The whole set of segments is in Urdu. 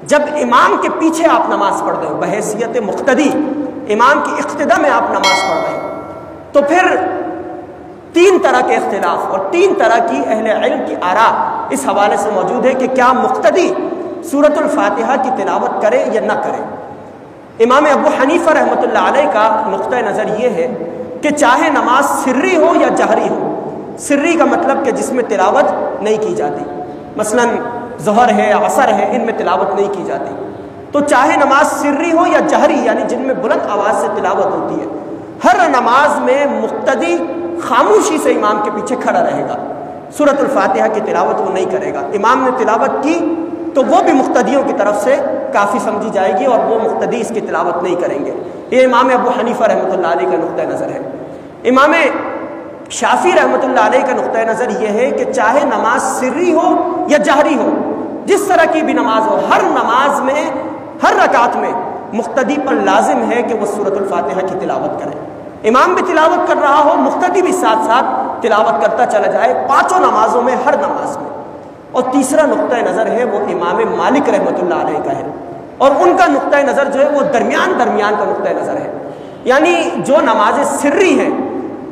جب امام کے پیچھے آپ نماز پڑھ رہے ہو بحیثیت مقتدی، امام کی اقتدا میں آپ نماز پڑھ رہے ہو، تو پھر تین طرح کے اختلاف اور تین طرح کی اہل علم کی آراء اس حوالے سے موجود ہے کہ کیا مقتدی سورۃ الفاتحہ کی تلاوت کرے یا نہ کرے۔ امام ابو حنیفہ رحمۃ اللہ علیہ کا نقطہ نظر یہ ہے کہ چاہے نماز سری ہو یا جہری ہو، سری کا مطلب کہ جس میں تلاوت نہیں کی جاتی، مثلا ظہر ہے، عصر ہے، ان میں تلاوت نہیں کی جاتی، تو چاہے نماز سری ہو یا جہری یعنی جن میں بلند آواز سے تلاوت ہوتی ہے، ہر نماز میں مقتدی خاموشی سے امام کے پیچھے کھڑا رہے گا، سورۃ الفاتحہ کی تلاوت وہ نہیں کرے گا۔ امام نے تلاوت کی تو وہ بھی مقتدیوں کی طرف سے کافی سمجھی جائے گی اور وہ مقتدی اس کی تلاوت نہیں کریں گے۔ یہ امام ابو حنیفہ رحمۃ اللہ علیہ کا نقطہ نظر ہے۔ امام شافعی رحمۃ اللہ علیہ کا نقطہ نظر یہ ہے کہ چاہے نماز سری ہو یا جہری ہو، جس طرح کی بھی نماز ہو، ہر نماز میں ہر رکعت میں مقتدی پر لازم ہے کہ وہ سورۃ الفاتحہ کی تلاوت کرے۔ امام بھی تلاوت کر رہا ہو، مقتدی بھی ساتھ ساتھ تلاوت کرتا چلا جائے، پانچوں نمازوں میں، ہر نماز میں۔ اور تیسرا نقطہ نظر ہے وہ امام مالک رحمۃ اللہ علیہ کا ہے، اور ان کا نقطہ نظر جو ہے وہ درمیان کا نقطہ نظر ہے، یعنی جو نمازیں سری ہیں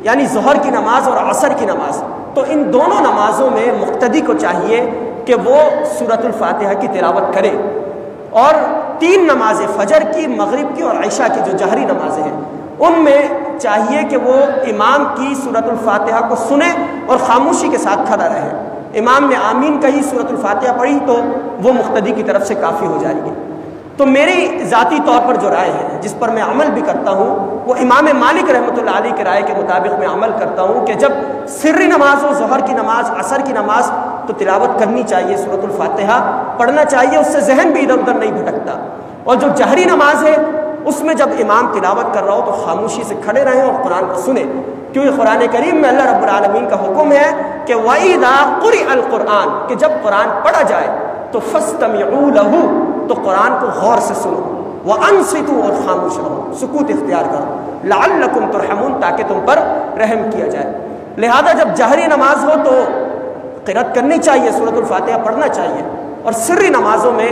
یعنی ظہر کی نماز اور عصر کی نماز، تو ان دونوں نمازوں میں مقتدی کو چاہیے کہ وہ سورۃ الفاتحہ کی تلاوت کرے، اور تین نمازیں فجر کی، مغرب کی اور عشاء کی جو جہری نمازیں ہیں ان میں چاہیے کہ وہ امام کی سورۃ الفاتحہ کو سنے اور خاموشی کے ساتھ کھڑا رہے۔ امام نے آمین کہی، سورۃ الفاتحہ پڑھی تو وہ مقتدی کی طرف سے کافی ہو جائے گی۔ تو میری ذاتی طور پر جو رائے ہے جس پر میں عمل بھی کرتا ہوں وہ امام مالک رحمۃ اللہ علیہ کی رائے کے مطابق میں عمل کرتا ہوں کہ جب سری نماز ہو، ظہر کی نماز، عصر کی نماز، تو تلاوت کرنی چاہیے، سورۃ الفاتحہ پڑھنا چاہیے، اس سے ذہن بھی ادھر ادھر نہیں بھٹکتا۔ اور جو جہری نماز ہے اس میں جب امام تلاوت کر رہا ہو تو خاموشی سے کھڑے رہیں اور قرآن کو سنیں، کیونکہ قرآن کریم میں اللہ رب العالمین کا حکم ہے کہ وَإِذَا قُرِئَ الْقُرْآنُ، کہ جب قرآن پڑھا جائے تو فَاسْتَمِعُوا لَهُ، تو قرآن کو غور سے سنو، وَأَنصِتُوا، اور خاموش رہو، سکوت اختیار کرو، لَعَلَّكُمْ تُرْحَمُونَ، تاکہ تم پر رحم کیا جائے۔ لہذا جب جہری نماز ہو تو قرأت کرنی چاہیے، سورۃ الفاتحہ پڑھنا چاہیے، اور سری نمازوں میں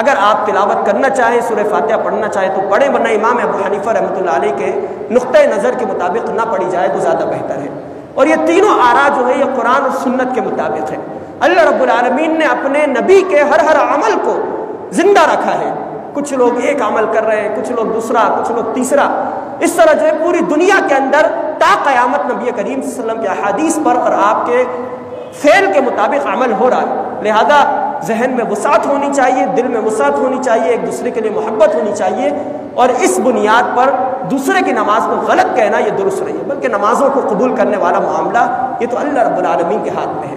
اگر آپ تلاوت کرنا چاہیں، سورہ فاتحہ پڑھنا چاہیں تو پڑھیں، ورنہ امام ابو حنیفہ رحمۃ اللہ علیہ کے نقطۂ نظر کے مطابق نہ پڑھی جائے تو زیادہ بہتر ہے۔ اور یہ تینوں آراء جو ہے یہ قرآن اور سنت کے مطابق ہے۔ اللہ رب العالمین نے اپنے نبی کے ہر عمل کو زندہ رکھا ہے، کچھ لوگ ایک عمل کر رہے ہیں، کچھ لوگ دوسرا، کچھ لوگ تیسرا، اس طرح جو ہے پوری دنیا کے اندر تا قیامت نبی کریم صلی اللہ علیہ وسلم کے احادیث پر اور آپ کے فعل کے مطابق عمل ہو رہا ہے۔ لہذا ذہن میں وسعت ہونی چاہیے، دل میں وسعت ہونی چاہیے، ایک دوسرے کے لیے محبت ہونی چاہیے، اور اس بنیاد پر دوسرے کی نماز کو غلط کہنا یہ درست نہیں ہے، بلکہ نمازوں کو قبول کرنے والا معاملہ یہ تو اللہ رب العالمین کے ہاتھ میں ہے۔